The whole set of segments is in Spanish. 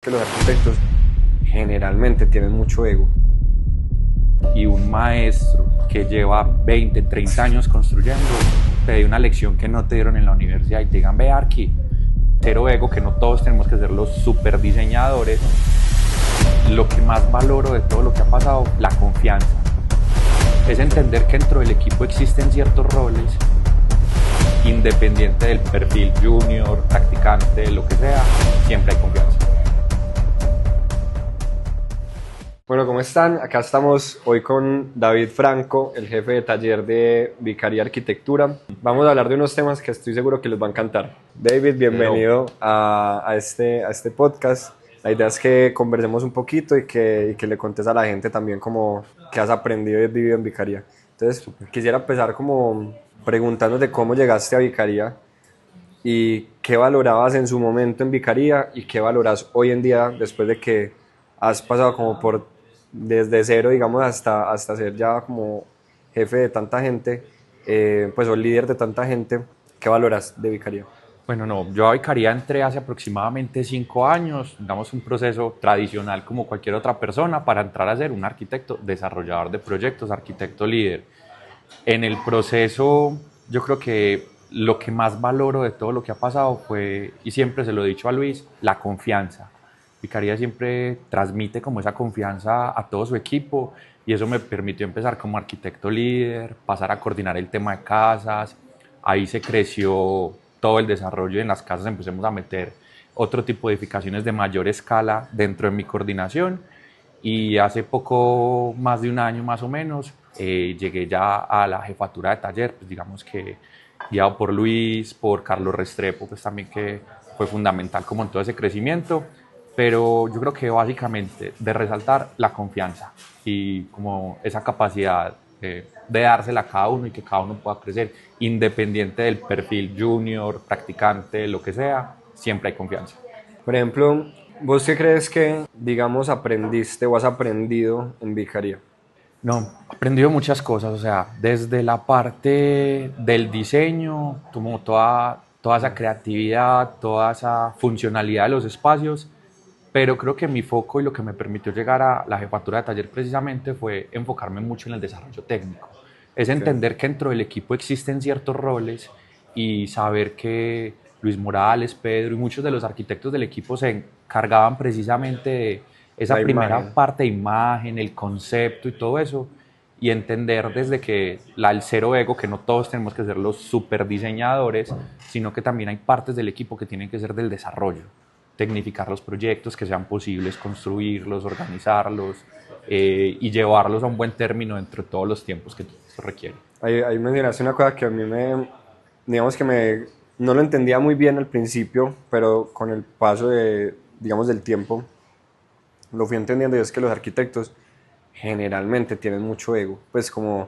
Que los arquitectos generalmente tienen mucho ego. Y un maestro que lleva 20, 30 años construyendo te dé una lección que no te dieron en la universidad y te digan, ve Arqui, cero ego, que no todos tenemos que ser los super diseñadores. Lo que más valoro de todo lo que ha pasado, la confianza. Es entender que dentro del equipo existen ciertos roles, independiente del perfil junior, practicante, lo que sea, siempre hay confianza. Bueno, ¿cómo están? Acá estamos hoy con David Franco, el jefe de taller de Vicaría Arquitectura. Vamos a hablar de unos temas que estoy seguro que les va a encantar. David, bienvenido a este podcast. La idea es que conversemos un poquito y que le contes a la gente también como qué has aprendido y has vivido en Vicaría. Entonces, quisiera empezar como preguntándote cómo llegaste a Vicaría y qué valorabas en su momento en Vicaría y qué valoras hoy en día después de que has pasado como por desde cero, digamos, hasta ser ya como jefe de tanta gente, pues o líder de tanta gente. ¿Qué valoras de Vicaría? Bueno, no, yo a Vicaría entré hace aproximadamente 5 años, damos un proceso tradicional como cualquier otra persona para entrar a ser un arquitecto, desarrollador de proyectos, arquitecto líder. En el proceso, yo creo que lo que más valoro de todo lo que ha pasado fue, y siempre se lo he dicho a Luis, la confianza. Vicaría siempre transmite como esa confianza a todo su equipo y eso me permitió empezar como arquitecto líder, pasar a coordinar el tema de casas. Ahí se creció todo el desarrollo y en las casas empecemos a meter otro tipo de edificaciones de mayor escala dentro de mi coordinación y hace poco, más de un año más o menos, llegué ya a la jefatura de taller, pues digamos que guiado por Luis, por Carlos Restrepo, pues también que fue fundamental como en todo ese crecimiento, pero yo creo que básicamente de resaltar la confianza y como esa capacidad de dársela a cada uno y que cada uno pueda crecer, independiente del perfil junior, practicante, lo que sea, siempre hay confianza. Por ejemplo, ¿vos qué crees que, digamos, aprendiste o has aprendido en Vicaría? No, he aprendido muchas cosas, o sea, desde la parte del diseño, como toda esa creatividad, toda esa funcionalidad de los espacios, pero creo que mi foco y lo que me permitió llegar a la jefatura de taller precisamente fue enfocarme mucho en el desarrollo técnico. Es Okay. entender que dentro del equipo existen ciertos roles y saber que Luis Morales, Pedro y muchos de los arquitectos del equipo se encargaban precisamente de La esa primera imagen. parte de imagen, el concepto y todo eso, y entender desde que el cero ego, que no todos tenemos que ser los super diseñadores, sino que también hay partes del equipo que tienen que ser del desarrollo, tecnificar los proyectos que sean posibles, construirlos, organizarlos y llevarlos a un buen término dentro de todos los tiempos que se requiere. Ahí mencionaste una cosa que a mí digamos que no lo entendía muy bien al principio, pero con el paso digamos, del tiempo, lo fui entendiendo y es que los arquitectos generalmente tienen mucho ego. Pues como,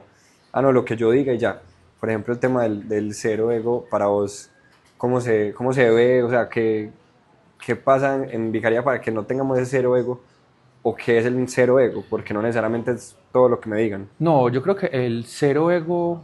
no, lo que yo diga y ya. Por ejemplo, el tema del cero ego, para vos, ¿cómo se ve? O sea, ¿qué pasa en Vicaría para que no tengamos ese cero ego? ¿O qué es el cero ego? Porque no necesariamente es todo lo que me digan. No, yo creo que el cero ego,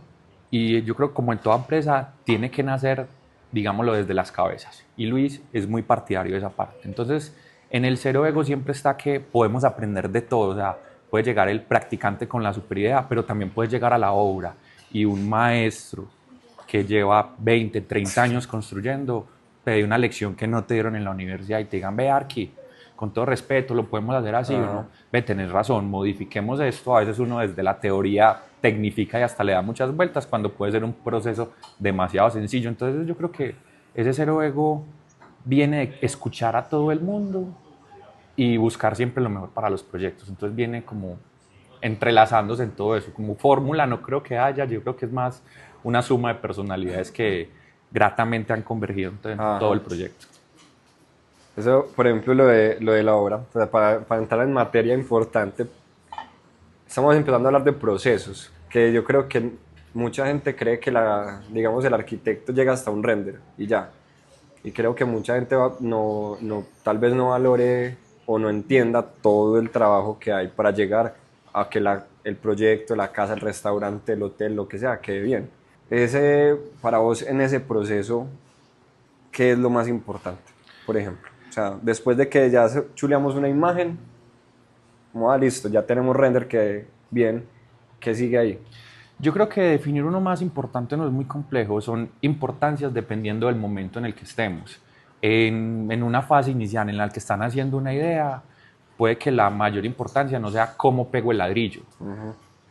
y yo creo que como en toda empresa, tiene que nacer, digámoslo, desde las cabezas. Y Luis es muy partidario de esa parte. Entonces, en el cero ego siempre está que podemos aprender de todo. O sea, puede llegar el practicante con la super idea, pero también puede llegar a la obra. Y un maestro que lleva 20, 30 años construyendo, te dé una lección que no te dieron en la universidad y te digan, ve Arqui, con todo respeto, lo podemos hacer así o Ajá. no. Ve, tenés razón, modifiquemos esto. A veces uno desde la teoría tecnifica y hasta le da muchas vueltas cuando puede ser un proceso demasiado sencillo. Entonces yo creo que ese cero ego viene de escuchar a todo el mundo y buscar siempre lo mejor para los proyectos. Entonces viene como entrelazándose en todo eso. Como fórmula no creo que haya, yo creo que es más una suma de personalidades que gratamente han convergido en todo el Ajá. proyecto. Eso, por ejemplo, lo de la obra, o sea, para entrar en materia importante, estamos empezando a hablar de procesos, que yo creo que mucha gente cree que digamos, el arquitecto llega hasta un render y ya. Y creo que mucha gente tal vez no valore o no entienda todo el trabajo que hay para llegar a que el proyecto, la casa, el restaurante, el hotel, lo que sea, quede bien. Para vos, en ese proceso, ¿qué es lo más importante, por ejemplo? O sea, después de que ya chuleamos una imagen, como listo, ya tenemos render que bien, ¿qué sigue ahí? Yo creo que definir uno más importante no es muy complejo, son importancias dependiendo del momento en el que estemos. En una fase inicial en la que están haciendo una idea, puede que la mayor importancia no sea cómo pego el ladrillo,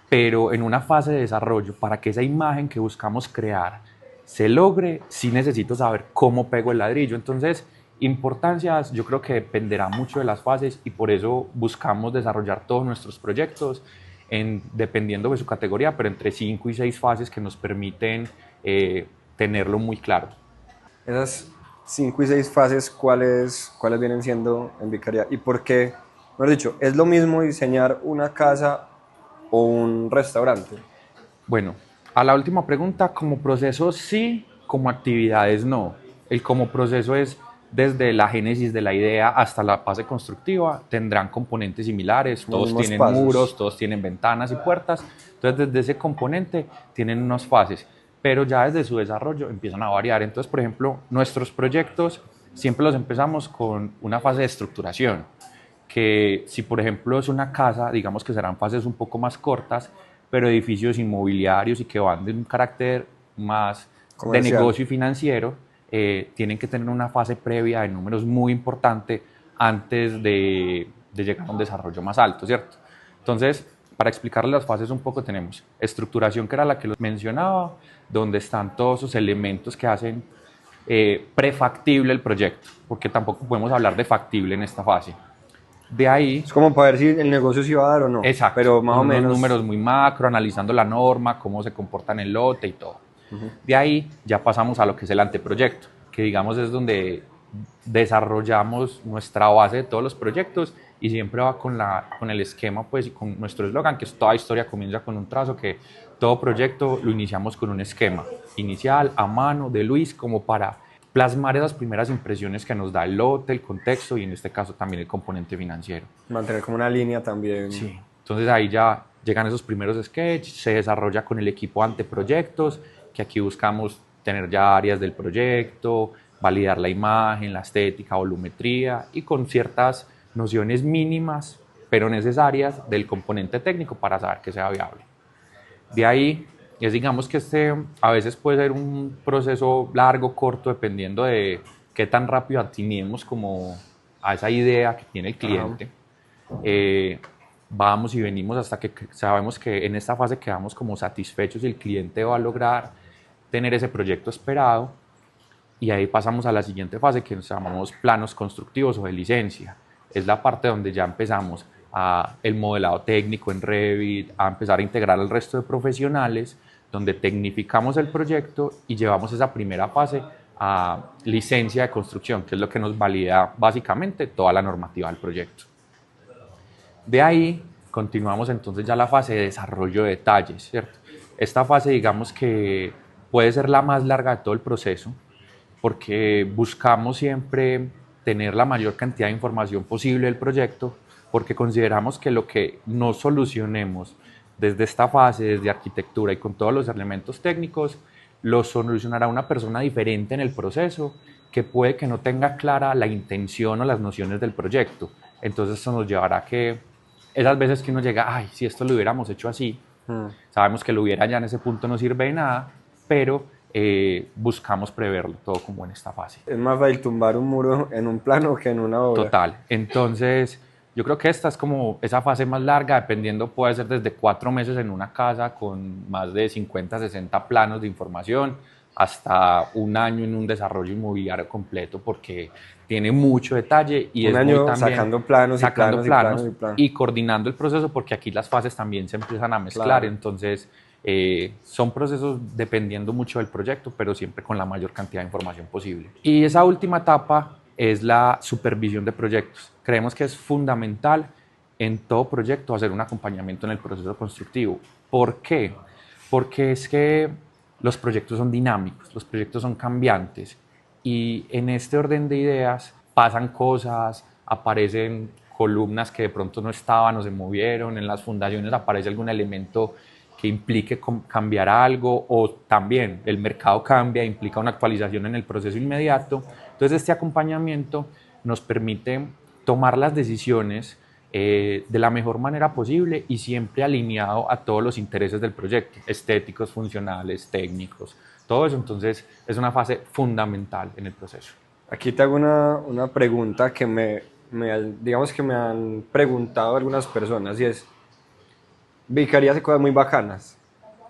pero en una fase de desarrollo, para que esa imagen que buscamos crear se logre, sí necesito saber cómo pego el ladrillo. Entonces, importancias yo creo que dependerá mucho de las fases y por eso buscamos desarrollar todos nuestros proyectos dependiendo de su categoría, pero entre 5 y 6 fases que nos permiten tenerlo muy claro. Esas 5 y 6 fases, ¿cuáles vienen siendo en Vicaría? ¿Y por qué? Mejor dicho, ¿es lo mismo diseñar una casa o un restaurante? Bueno, a la última pregunta, como proceso sí, como actividades no. El como proceso es desde la génesis de la idea hasta la fase constructiva, tendrán componentes similares, todos tienen pasos. muros, todos tienen ventanas y puertas, entonces desde ese componente tienen unas fases, pero ya desde su desarrollo empiezan a variar. Entonces, por ejemplo, nuestros proyectos siempre los empezamos con una fase de estructuración, que si por ejemplo es una casa, digamos que serán fases un poco más cortas, pero edificios inmobiliarios y que van de un carácter más comercial, de negocio y financiero, tienen que tener una fase previa de números muy importante antes de llegar a un desarrollo más alto, ¿cierto? Entonces, para explicarles las fases un poco, tenemos estructuración, que era la que los mencionaba, donde están todos esos elementos que hacen prefactible el proyecto, porque tampoco podemos hablar de factible en esta fase. De ahí... Es como para ver si el negocio se iba a dar o no. Exacto. Pero más o unos menos... números muy macro, analizando la norma, cómo se comporta en el lote y todo. De ahí ya pasamos a lo que es el anteproyecto, que digamos es donde desarrollamos nuestra base de todos los proyectos y siempre va con el esquema pues, y con nuestro eslogan, que es toda historia comienza con un trazo, que todo proyecto lo iniciamos con un esquema inicial a mano de Luis, como para plasmar esas primeras impresiones que nos da el lote, el contexto y en este caso también el componente financiero. Mantener como una línea también. Sí, entonces ahí ya llegan esos primeros sketches, se desarrolla con el equipo anteproyectos, que aquí buscamos tener ya áreas del proyecto, validar la imagen, la estética, volumetría y con ciertas nociones mínimas pero necesarias del componente técnico para saber que sea viable. De ahí es, digamos que a veces puede ser un proceso largo, corto, dependiendo de qué tan rápido atinemos como a esa idea que tiene el cliente. Vamos y venimos hasta que sabemos que en esta fase quedamos como satisfechos y el cliente va a lograr tener ese proyecto esperado, y ahí pasamos a la siguiente fase que nos llamamos planos constructivos o de licencia. Es la parte donde ya empezamos el modelado técnico en Revit, a empezar a integrar al resto de profesionales, donde tecnificamos el proyecto y llevamos esa primera fase a licencia de construcción, que es lo que nos valida básicamente toda la normativa del proyecto. De ahí continuamos entonces ya la fase de desarrollo de detalles, ¿cierto? Esta fase digamos que puede ser la más larga de todo el proceso, porque buscamos siempre tener la mayor cantidad de información posible del proyecto, porque consideramos que lo que no solucionemos desde esta fase, desde arquitectura y con todos los elementos técnicos, lo solucionará una persona diferente en el proceso, que puede que no tenga clara la intención o las nociones del proyecto. Entonces eso nos llevará a que esas veces que uno llega, ay, si esto lo hubiéramos hecho así, sabemos que lo hubiera ya en ese punto no sirve de nada, pero buscamos preverlo todo como en esta fase. Es más fácil tumbar un muro en un plano que en una obra. Total. Entonces, yo creo que esta es como esa fase más larga, dependiendo, puede ser desde 4 meses en una casa con más de 50, 60 planos de información, hasta un año en un desarrollo inmobiliario completo, porque tiene mucho detalle y un es año muy también sacando planos, sacando planos y planos. Y coordinando el proceso, porque aquí las fases también se empiezan a mezclar. Claro. Entonces, son procesos dependiendo mucho del proyecto, pero siempre con la mayor cantidad de información posible. Y esa última etapa es la supervisión de proyectos. Creemos que es fundamental en todo proyecto hacer un acompañamiento en el proceso constructivo. ¿Por qué? Porque es que los proyectos son dinámicos, los proyectos son cambiantes y en este orden de ideas pasan cosas, aparecen columnas que de pronto no estaban o se movieron, en las fundaciones aparece algún elemento que implique cambiar algo, o también el mercado cambia, implica una actualización en el proceso inmediato. Entonces este acompañamiento nos permite tomar las decisiones de la mejor manera posible y siempre alineado a todos los intereses del proyecto, estéticos, funcionales, técnicos, todo eso. Entonces es una fase fundamental en el proceso. Aquí te hago una pregunta que digamos que me han preguntado algunas personas y es, Vicaría hace cosas muy bacanas,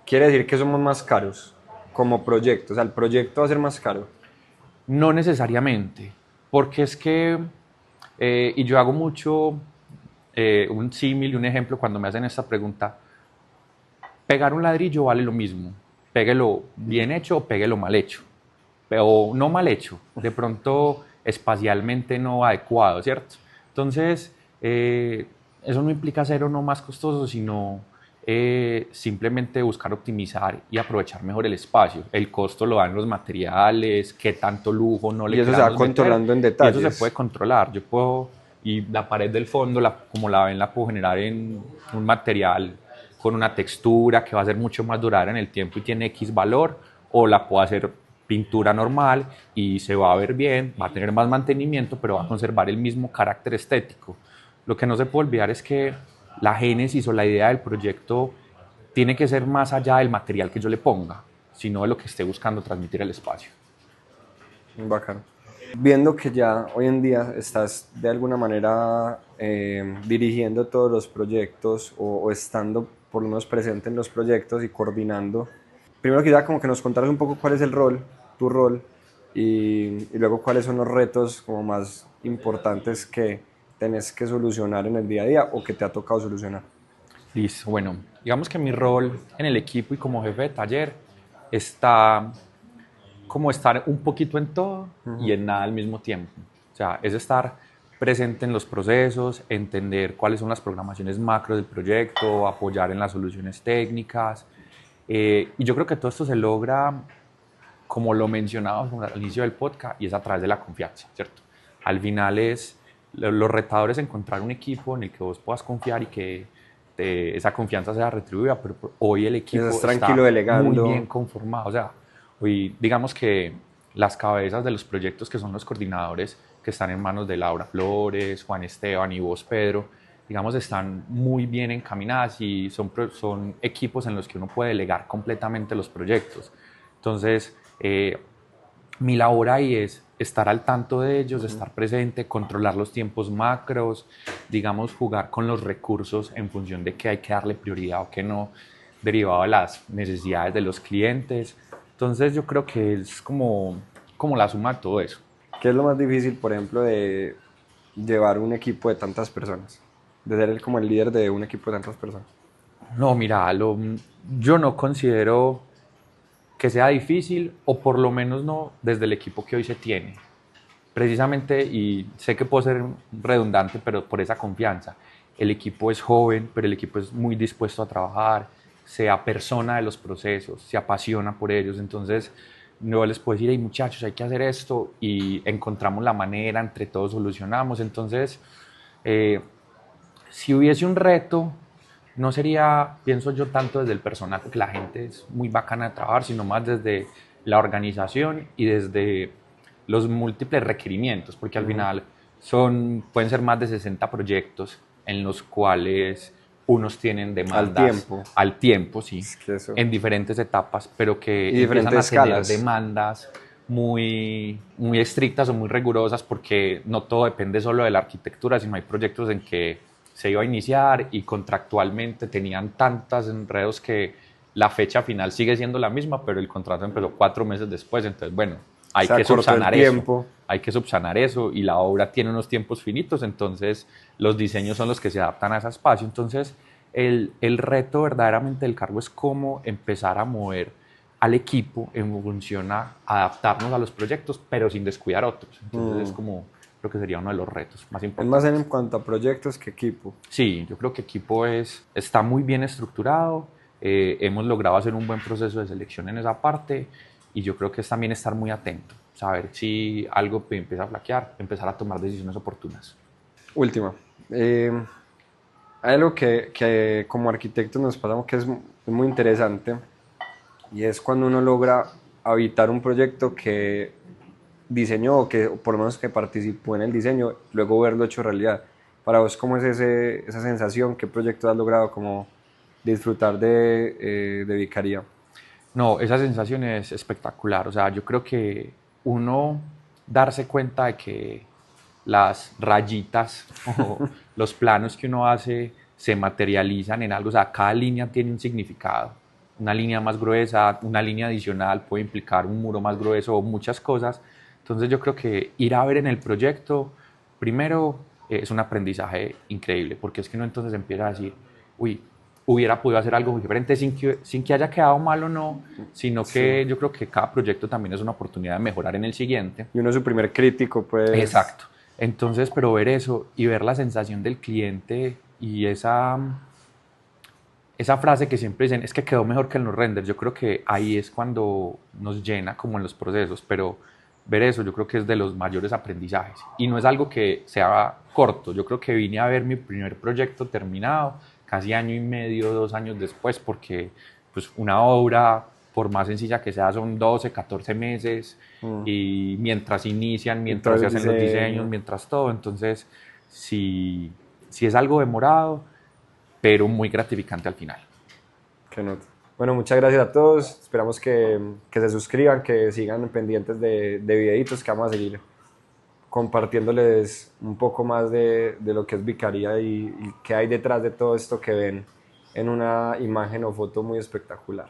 quiere decir que somos más caros como proyecto, o sea, el proyecto va a ser más caro. No necesariamente, porque es que, y yo hago mucho un símil y un ejemplo cuando me hacen esta pregunta, pegar un ladrillo vale lo mismo, péguelo bien hecho o péguelo mal hecho, pero no mal hecho, de pronto espacialmente no adecuado, ¿cierto? Entonces, eso no implica ser o no más costoso, sino simplemente buscar optimizar y aprovechar mejor el espacio. El costo lo dan los materiales, qué tanto lujo no le Y eso se va queramos meter, controlando en y eso detalles. se puede controlar. Yo puedo, y la pared del fondo, como la ven, la puedo generar en un material con una textura que va a ser mucho más duradera en el tiempo y tiene X valor, o la puedo hacer pintura normal y se va a ver bien, va a tener más mantenimiento, pero va a conservar el mismo carácter estético. Lo que no se puede olvidar es que la génesis o la idea del proyecto tiene que ser más allá del material que yo le ponga, sino de lo que esté buscando transmitir el espacio. Bacano. Viendo que ya hoy en día estás de alguna manera dirigiendo todos los proyectos o estando por lo menos presente en los proyectos y coordinando, primero quisiera como que nos contaras un poco cuál es el rol, tu rol, y luego cuáles son los retos como más importantes que tenés que solucionar en el día a día o que te ha tocado solucionar. Listo, bueno, digamos que mi rol en el equipo y como jefe de taller está como estar un poquito en todo y en nada al mismo tiempo. O sea, es estar presente en los procesos, entender cuáles son las programaciones macro del proyecto, apoyar en las soluciones técnicas. Y yo creo que todo esto se logra, como lo mencionábamos al inicio del podcast, y es a través de la confianza, ¿cierto? Al final es, los retadores encontrar un equipo en el que vos puedas confiar y que esa confianza sea retribuida, pero hoy el equipo Estás está tranquilo muy delegando. bien conformado. O sea, hoy digamos que las cabezas de los proyectos, que son los coordinadores que están en manos de Laura Flores, Juan Esteban y vos, Pedro, digamos, están muy bien encaminadas y son equipos en los que uno puede delegar completamente los proyectos. Entonces, mi labor ahí es estar al tanto de ellos, estar presente, controlar los tiempos macros, digamos, jugar con los recursos en función de qué hay que darle prioridad o qué no, derivado de las necesidades de los clientes. Entonces yo creo que es como la suma de todo eso. ¿Qué es lo más difícil, por ejemplo, de llevar un equipo de tantas personas? De ser como el líder de un equipo de tantas personas. No, mira, yo no considero que sea difícil, o por lo menos no desde el equipo que hoy se tiene. Precisamente, y sé que puedo ser redundante, pero por esa confianza. El equipo es joven, pero el equipo es muy dispuesto a trabajar, se apersona de los procesos, se apasiona por ellos. Entonces, no les puedo decir, hey muchachos, hay que hacer esto, y encontramos la manera, entre todos solucionamos. Entonces, eh, si hubiese un reto, no sería, pienso yo, tanto desde el personal, porque la gente es muy bacana de trabajar, sino más desde la organización y desde los múltiples requerimientos, porque al final pueden ser más de 60 proyectos en los cuales unos tienen demandas al tiempo, sí, Es que eso. en diferentes etapas, pero que Y empiezan a diferentes tener escalas. demandas muy estrictas o muy rigurosas, porque no todo depende solo de la arquitectura, sino hay proyectos en que se iba a iniciar y contractualmente tenían tantos enredos que la fecha final sigue siendo la misma, pero el contrato empezó 4 meses después. Entonces, bueno, hay que subsanar eso, hay que subsanar eso, y la obra tiene unos tiempos finitos, entonces los diseños son los que se adaptan a ese espacio. Entonces, el reto verdaderamente del cargo es cómo empezar a mover al equipo en función a adaptarnos a los proyectos, pero sin descuidar otros. Entonces, es como lo que sería uno de los retos más Es importantes. más en cuanto a proyectos que equipo. Sí, yo creo que equipo está muy bien estructurado, hemos logrado hacer un buen proceso de selección en esa parte, y yo creo que es también estar muy atento, saber si algo empieza a flaquear, empezar a tomar decisiones oportunas. Última. Hay algo que como arquitectos nos pasamos que es muy interesante, y es cuando uno logra habitar un proyecto que diseñó o que o por lo menos que participó en el diseño, luego verlo hecho realidad. Para vos, ¿cómo es esa sensación? ¿Qué proyecto has logrado como disfrutar de Vicaría? No, esa sensación es espectacular. O sea, yo creo que uno darse cuenta de que las rayitas o los planos que uno hace se materializan en algo. O sea, cada línea tiene un significado. Una línea más gruesa, una línea adicional puede implicar un muro más grueso o muchas cosas. Entonces yo creo que ir a ver en el proyecto, primero es un aprendizaje increíble, porque es que uno entonces empieza a decir, uy, hubiera podido hacer algo diferente sin que haya quedado mal o no, sino Sí. que yo creo que cada proyecto también es una oportunidad de mejorar en el siguiente. Y uno es su primer crítico, pues. Exacto. Entonces, pero ver eso y ver la sensación del cliente y esa frase que siempre dicen es que quedó mejor que en los renders, yo creo que ahí es cuando nos llena como en los procesos, pero ver eso yo creo que es de los mayores aprendizajes y no es algo que sea corto, yo creo que vine a ver mi primer proyecto terminado casi año y medio, 2 años después, porque pues una obra, por más sencilla que sea, son 12, 14 meses y mientras inician, Y todo mientras se el hacen los diseños, diseño. mientras todo, entonces si es algo demorado, pero muy gratificante al final. Qué nota. Bueno, muchas gracias a todos. Esperamos que se suscriban, que sigan pendientes de videitos que vamos a seguir compartiéndoles un poco más de lo que es Vicaría y qué hay detrás de todo esto que ven en una imagen o foto muy espectacular.